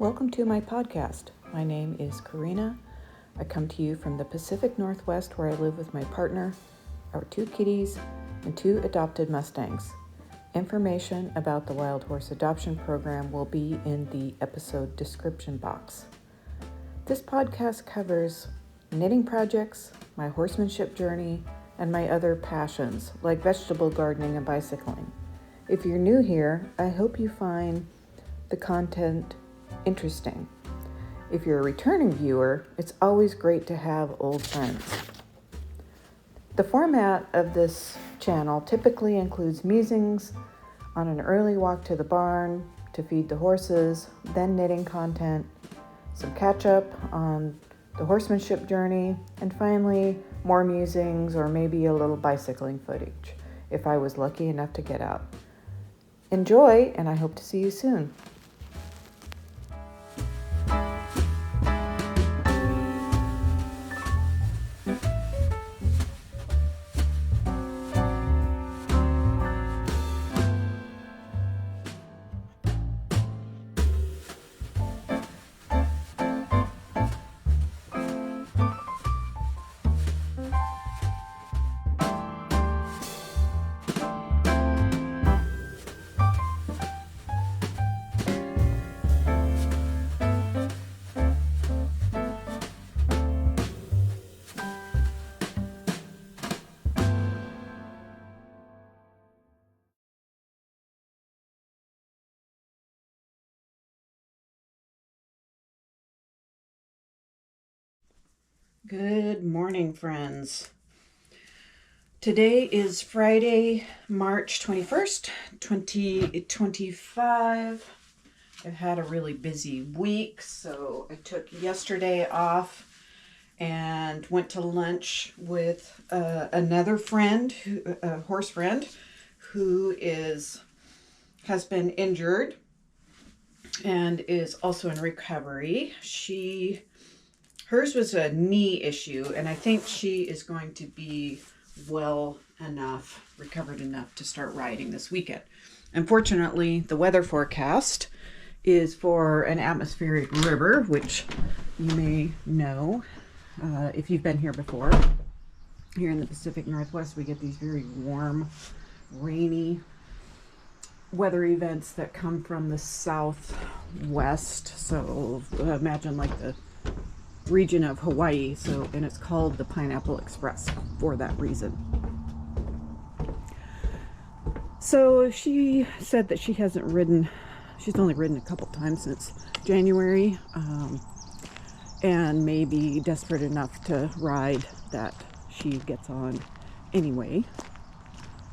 Welcome to my podcast. My name is Karina. I come to you from the Pacific Northwest where I live with my partner, our 2 kitties, and 2 adopted Mustangs. Information about the Wild Horse Adoption Program will be in the episode description box. This podcast covers knitting projects, my horsemanship journey, and my other passions like vegetable gardening and bicycling. If you're new here, I hope you find the content interesting. If you're a returning viewer, it's always great to have old friends. The format of this channel typically includes musings on an early walk to the barn to feed the horses, then knitting content, some catch up on the horsemanship journey, and finally more musings or maybe a little bicycling footage if I was lucky enough to get out. Enjoy, and I hope to see you soon. Good morning, friends. Today is Friday, March 21st, 2025. I've had a really busy week, so I took yesterday off and went to lunch with another friend, a horse friend, who has been injured and is also in recovery. Hers was a knee issue, and I think she is going to be recovered enough to start riding this weekend. Unfortunately, the weather forecast is for an atmospheric river, which you may know if you've been here before. Here in the Pacific Northwest, we get these very warm, rainy weather events that come from the southwest. So imagine like the region of Hawaii, and it's called the Pineapple Express for that reason. So she said that she's only ridden a couple times since January, and may be desperate enough to ride that she gets on anyway,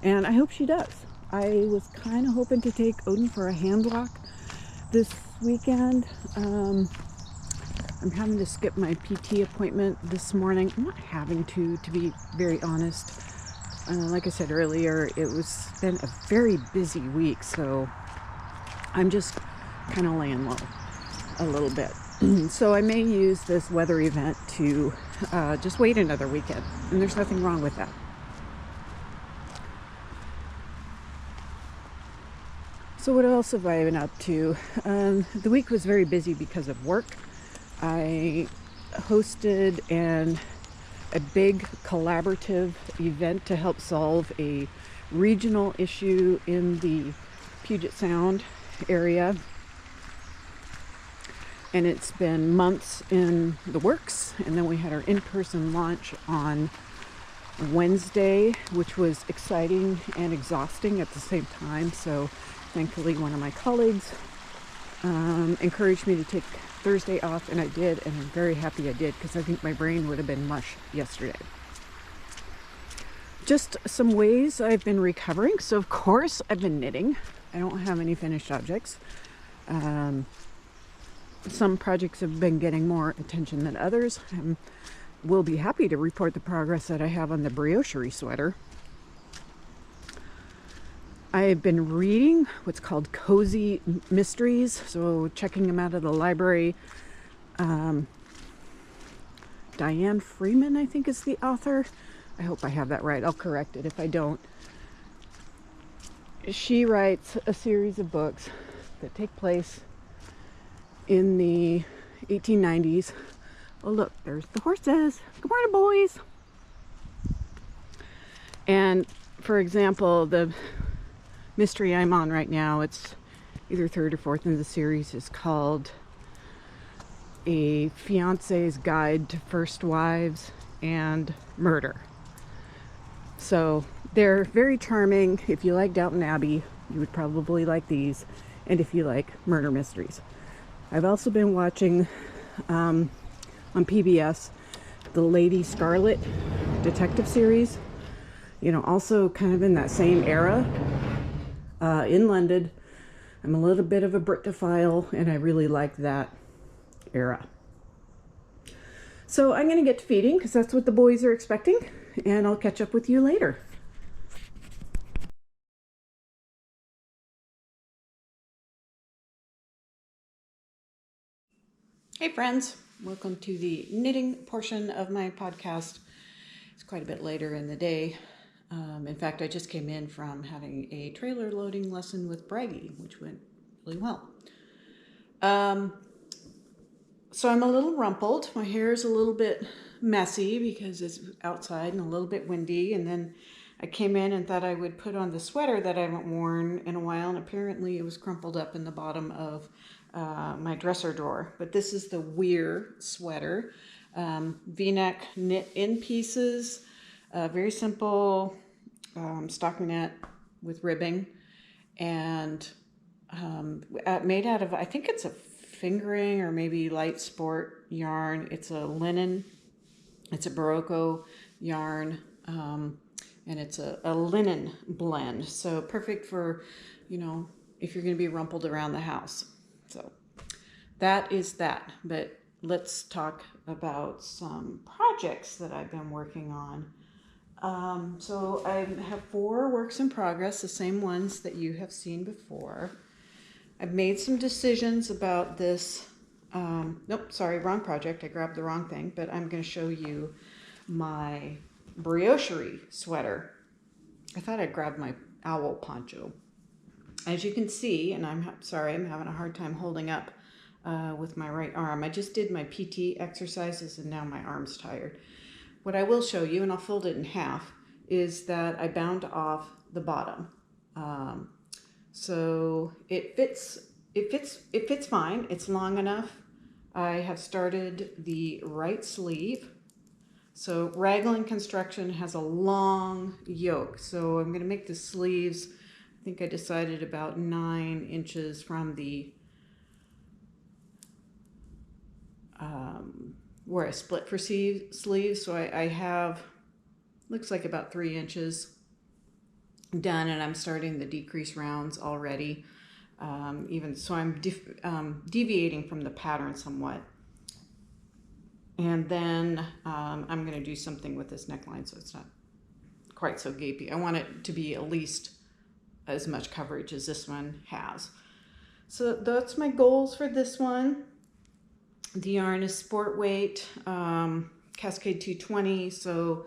and I hope she does. I was kind of hoping to take Odin for a hand walk this weekend. I'm having to skip my PT appointment this morning. I'm not having to be very honest. Like I said earlier, it's been a very busy week, so I'm just kind of laying low a little bit. So I may use this weather event to just wait another weekend, and there's nothing wrong with that. So what else have I been up to? The week was very busy because of work. I hosted a big collaborative event to help solve a regional issue in the Puget Sound area. And it's been months in the works. And then we had our in-person launch on Wednesday, which was exciting and exhausting at the same time. So thankfully, one of my colleagues encouraged me to take Thursday off, and I did, and I'm very happy I did, because I think my brain would have been mush yesterday. Just some ways I've been recovering. So of course I've been knitting. I don't have any finished objects. Some projects have been getting more attention than others. I will be happy to report the progress that I have on the Briocherie sweater. I've been reading what's called Coziest Memories, so checking them out of the library. Diane Freeman, I think, is the author. I hope I have that right. I'll correct it if I don't. She writes a series of books that take place in the 1890s. Oh look, there's the horses. Good morning, boys. And for example, the mystery I'm on right now, it's either third or fourth in the series, is called A Fiance's Guide to First Wives and Murder. So they're very charming. If you like Downton Abbey, you would probably like these, and if you like murder mysteries. I've also been watching on PBS the Lady Scarlet detective series, you know, also kind of in that same era, in London. I'm a little bit of a Britophile, and I really like that era. So I'm going to get to feeding because that's what the boys are expecting, and I'll catch up with you later. Hey friends, welcome to the knitting portion of my podcast. It's quite a bit later in the day. In fact, I just came in from having a trailer loading lesson with Bragi, which went really well. So I'm a little rumpled. My hair is a little bit messy because it's outside and a little bit windy. And then I came in and thought I would put on the sweater that I haven't worn in a while. And apparently it was crumpled up in the bottom of my dresser drawer. But this is the Weir sweater. V-neck knit in pieces. Very simple stockinette with ribbing. And made out of, I think it's a fingering or maybe light sport yarn. It's a linen, it's a Barocco yarn, and it's a linen blend. So perfect for, you know, if you're going to be rumpled around the house. So that is that. But let's talk about some projects that I've been working on. So I have 4 works in progress, the same ones that you have seen before. I've made some decisions about this. Nope, sorry, wrong project. I grabbed the wrong thing, but I'm going to show you my Briocherie sweater. I thought I grabbed my owl poncho. As you can see, and I'm sorry, I'm having a hard time holding up with my right arm. I just did my PT exercises and now my arm's tired. What I will show you, and I'll fold it in half, is that I bound off the bottom. So it fits fine. It's long enough. I have started the right sleeve. So raglan construction has a long yoke. So I'm going to make the sleeves, I think I decided about 9 inches from the, where I split for sleeves. So I have, looks like about 3 inches done, and I'm starting the decrease rounds already. Even so, I'm deviating from the pattern somewhat. And then I'm going to do something with this neckline so it's not quite so gapey. I want it to be at least as much coverage as this one has. So that's my goals for this one. The yarn is sport weight, Cascade 220. So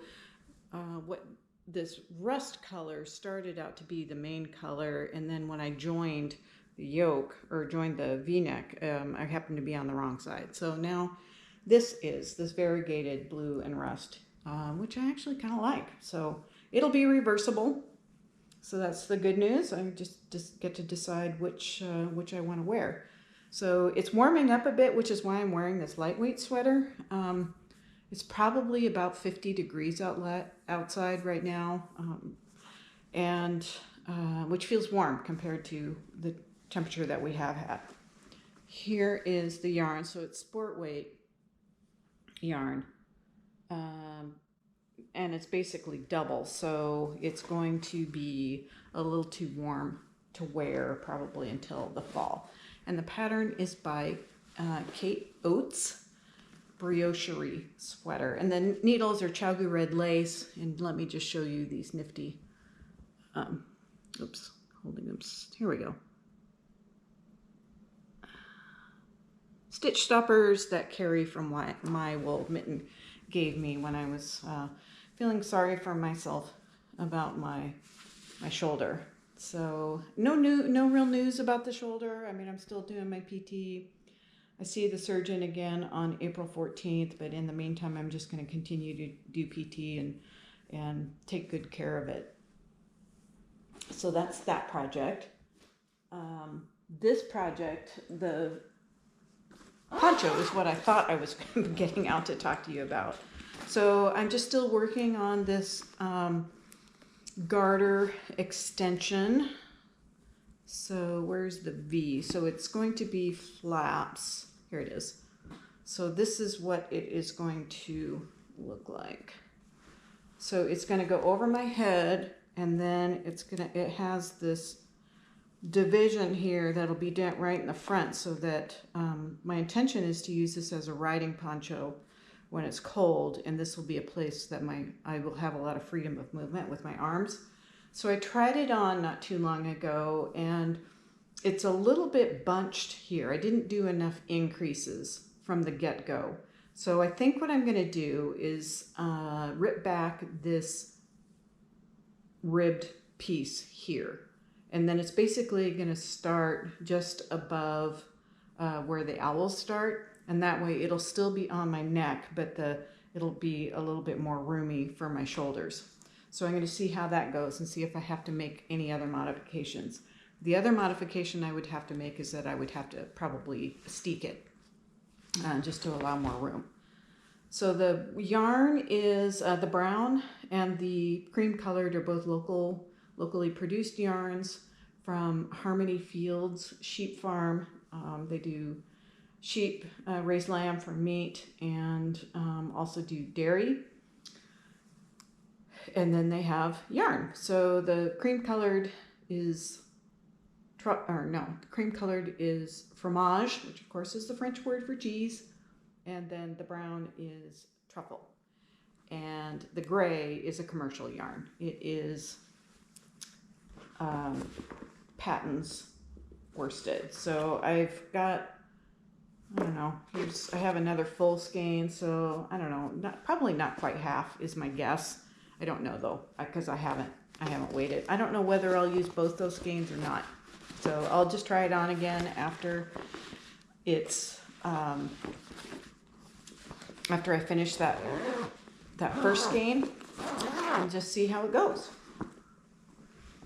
what this rust color started out to be the main color, and then when I joined the yoke or joined the v-neck, I happened to be on the wrong side. So now this is this variegated blue and rust, which I actually kind of like. So it'll be reversible. So that's the good news. I just get to decide which I want to wear. So it's warming up a bit, which is why I'm wearing this lightweight sweater. It's probably about 50 degrees outside right now, and which feels warm compared to the temperature that we have had. Here is the yarn. So it's sport weight yarn, and it's basically double. So it's going to be a little too warm to wear probably until the fall. And the pattern is by Kate Oates. Briocherie sweater, and the needles are Chowgu red lace. And let me just show you these nifty oops, holding them, here we go, stitch stoppers that Carrie from My Wool Mitten gave me when I was feeling sorry for myself about my shoulder. So no real news about the shoulder. I mean, I'm still doing my PT. I see the surgeon again on April 14th, but in the meantime, I'm just going to continue to do PT and take good care of it. So that's that project. This project, the poncho, is what I thought I was getting out to talk to you about. So I'm just still working on this garter extension. So where's the V? So it's going to be flaps. Here it is. So this is what it is going to look like. So it's going to go over my head, and then it has this division here that'll be right in the front, so that my intention is to use this as a riding poncho when it's cold, and this will be a place that I will have a lot of freedom of movement with my arms. So I tried it on not too long ago, and it's a little bit bunched here. I didn't do enough increases from the get-go. So I think what I'm going to do is rip back this ribbed piece here. And then it's basically going to start just above where the owls start. And that way it'll still be on my neck, but it'll be a little bit more roomy for my shoulders. So I'm going to see how that goes and see if I have to make any other modifications. The other modification I would have to make is that I would have to probably steek it just to allow more room. So the yarn is the brown and the cream colored are both locally produced yarns from Harmony Fields Sheep Farm. They do sheep, raise lamb for meat, and also do dairy. And then they have yarn. So the cream colored is fromage, which of course is the French word for cheese. And then the brown is truffle. And the gray is a commercial yarn. It is Patton's worsted. So I've got, I don't know, I have another full skein, so I don't know, probably not quite half is my guess. I don't know though, because I haven't weighed it. I don't know whether I'll use both those skeins or not. So I'll just try it on again after it's after I finish that first skein and just see how it goes.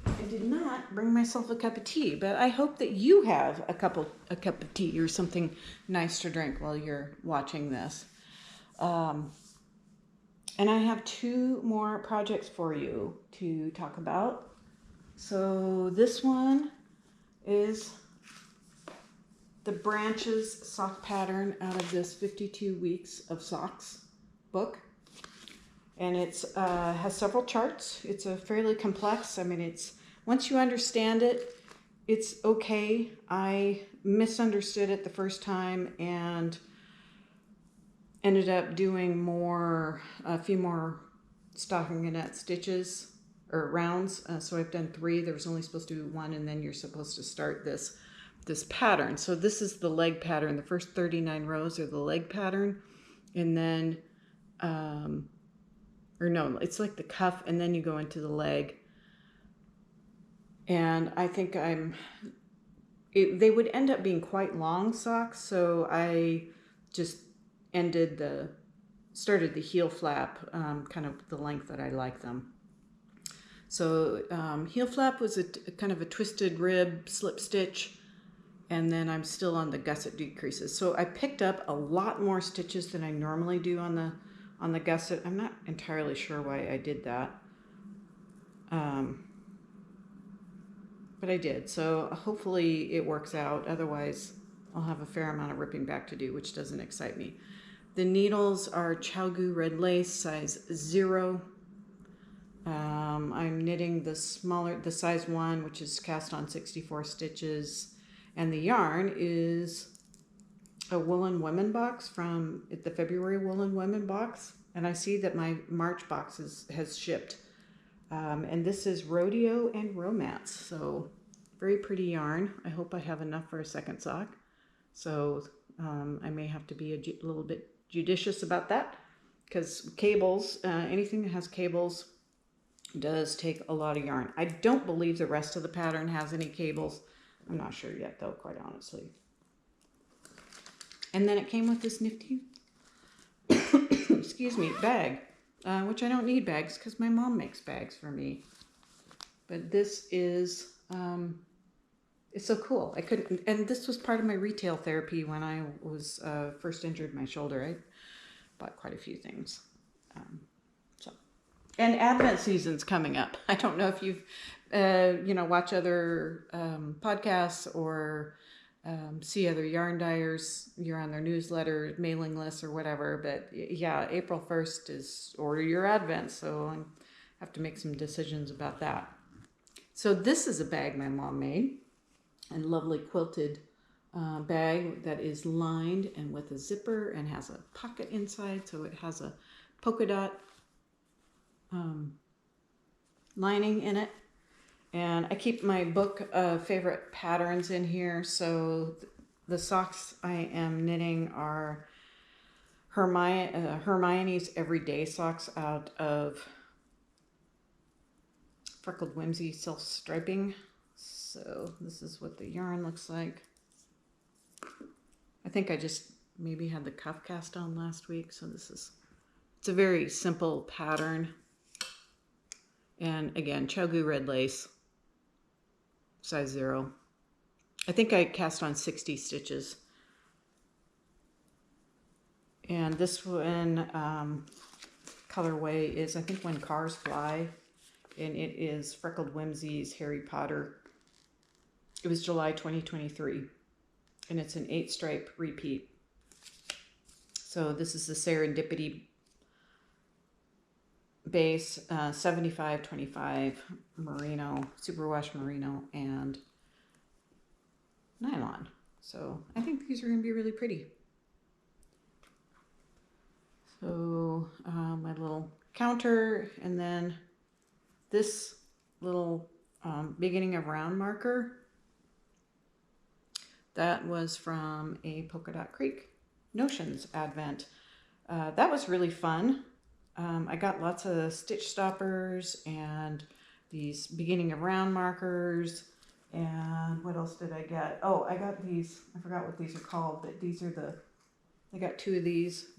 I did not bring myself a cup of tea, but I hope that you have a cup of tea or something nice to drink while you're watching this. And I have 2 more projects for you to talk about. So this one is the Branches sock pattern out of this 52 Weeks of Socks book. And it's has several charts. It's a fairly complex, once you understand it, it's okay. I misunderstood it the first time and ended up doing a few more stockinette stitches or rounds. So I've done 3. There was only supposed to be 1, and then you're supposed to start this pattern. So this is the leg pattern. The first 39 rows are the leg pattern, and then, it's like the cuff, and then you go into the leg. And I think they would end up being quite long socks, so I just started the heel flap kind of the length that I like them. So heel flap was a kind of a twisted rib slip stitch, and then I'm still on the gusset decreases. So I picked up a lot more stitches than I normally do on the gusset. I'm not entirely sure why I did that. But I did, so hopefully it works out. Otherwise, I'll have a fair amount of ripping back to do, which doesn't excite me. The needles are Chowgu red lace, size 0. I'm knitting the size 1, which is cast on 64 stitches. And the yarn is a Woolen Women box from the February Woolen Women box. And I see that my March box has shipped. And this is Rodeo and Romance. So very pretty yarn. I hope I have enough for a second sock. So I may have to be a little bit judicious about that, because cables, anything that has cables does take a lot of yarn. I don't believe the rest of the pattern has any cables. I'm not sure yet though, quite honestly. And then it came with this nifty, excuse me, bag, which I don't need bags because my mom makes bags for me. But this is, it's so cool. I couldn't, and this was part of my retail therapy when I was first injured my shoulder. I bought quite a few things. So, and Advent season's coming up. I don't know if you've, watch other podcasts or see other yarn dyers. You're on their newsletter, mailing lists, or whatever. But yeah, April 1st is order your Advent. So I have to make some decisions about that. So this is a bag my mom made, a lovely quilted bag that is lined and with a zipper and has a pocket inside. So it has a polka dot lining in it. And I keep my book of favorite patterns in here. So the socks I am knitting are Hermione's Everyday Socks out of Freckled Whimsey self-striping. So this is what the yarn looks like. I think I just maybe had the cuff cast on last week. So it's a very simple pattern. And again, Chogu red lace, size 0. I think I cast on 60 stitches. And this one colorway is, I think, When Cars Fly. And it is Freckled Whimsy's Harry Potter. It was July 2023. And it's an 8-stripe repeat. So this is the Serendipity base, 75-25 merino, superwash merino, and nylon. So I think these are going to be really pretty. So my little counter, and then this little beginning of round marker, that was from a Polka Dot Creek Notions Advent. That was really fun. I got lots of stitch stoppers and these beginning of round markers. And what else did I get? Oh, I got these. I forgot what these are called, but these are I got 2 of these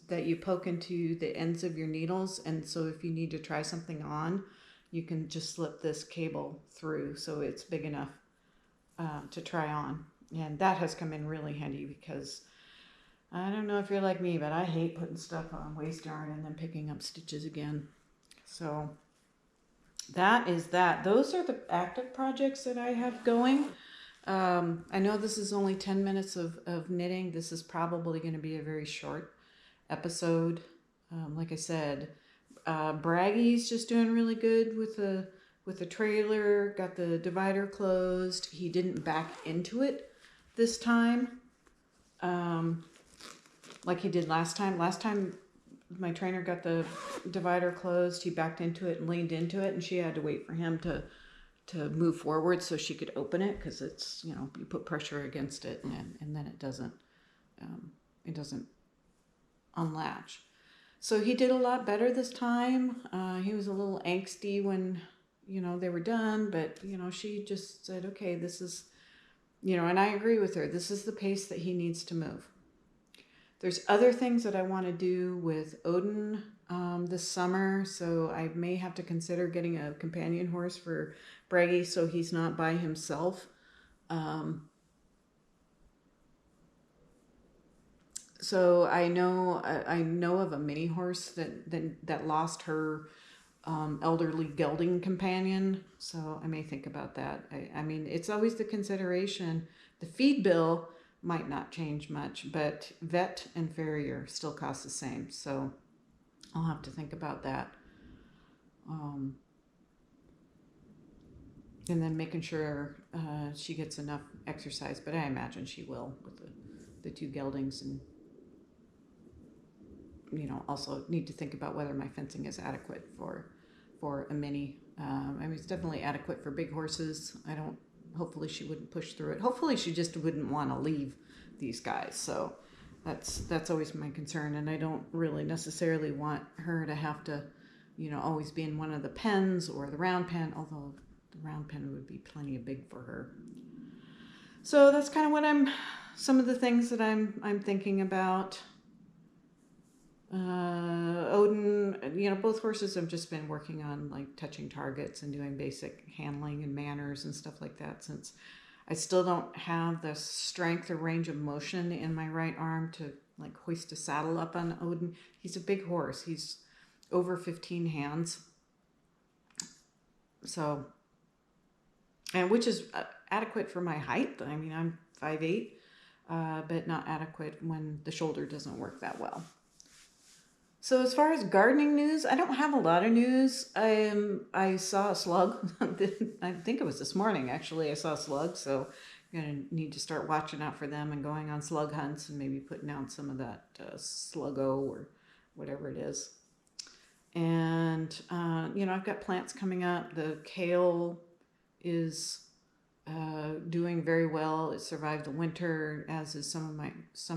that you poke into the ends of your needles. And so if you need to try something on, you can just slip this cable through so it's big enough to try on. And that has come in really handy because I don't know if you're like me, but I hate putting stuff on waste yarn and then picking up stitches again. So that is that. Those are the active projects that I have going. I know this is only 10 minutes of knitting. This is probably going to be a very short episode. Like I said, Bragi's just doing really good with the trailer. Got the divider closed. He didn't back into it this time. Like he did last time. Last time my trainer got the divider closed, he backed into it and leaned into it, and she had to wait for him to move forward so she could open it, because it's, you put pressure against it and then it doesn't unlatch. So he did a lot better this time. He was a little angsty when, they were done, but, she just said, okay, this is, and I agree with her. This is the pace that he needs to move. There's other things that I want to do with Odin this summer, so I may have to consider getting a companion horse for Bragi so he's not by himself. So I know of a mini horse that lost her elderly gelding companion, so I may think about that. I mean, it's always the consideration. The feed bill might not change much, but vet and farrier still cost the same, so I'll have to think about that. And then making sure she gets enough exercise, but I imagine she will with the 2 geldings, and also need to think about whether my fencing is adequate for a mini. I mean, it's definitely adequate for big horses. Hopefully she wouldn't push through it. Hopefully she just wouldn't want to leave these guys. So that's always my concern. And I don't really necessarily want her to have to, always be in one of the pens or the round pen, although the round pen would be plenty big for her. So that's kind of what I'm some of the things that I'm thinking about. Odin, both horses have just been working on like touching targets and doing basic handling and manners and stuff like that, since I still don't have the strength or range of motion in my right arm to like hoist a saddle up on Odin. He's a big horse. He's over 15 hands. So, and which is adequate for my height. I mean, I'm 5'8", but not adequate when the shoulder doesn't work that well. So as far as gardening news, I don't have a lot of news. I saw a slug. I think it was this morning, actually. I saw a slug, so I'm going to need to start watching out for them and going on slug hunts and maybe putting out some of that sluggo or whatever it is. And, I've got plants coming up. The kale is doing very well. It survived the winter, as is some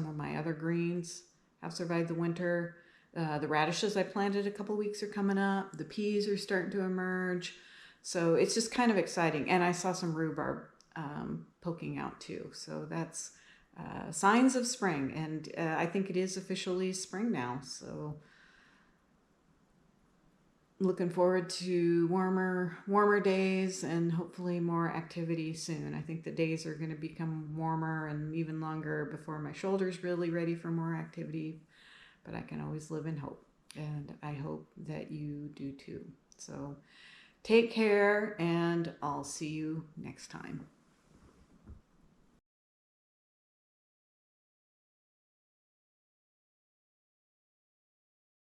of my other greens have survived the winter. The radishes I planted a couple weeks are coming up. The peas are starting to emerge. So it's just kind of exciting. And I saw some rhubarb poking out too. So that's signs of spring. And I think it is officially spring now. So looking forward to warmer days and hopefully more activity soon. I think the days are going to become warmer and even longer before my shoulder's really ready for more activity. But I can always live in hope, and I hope that you do too. So take care, and I'll see you next time.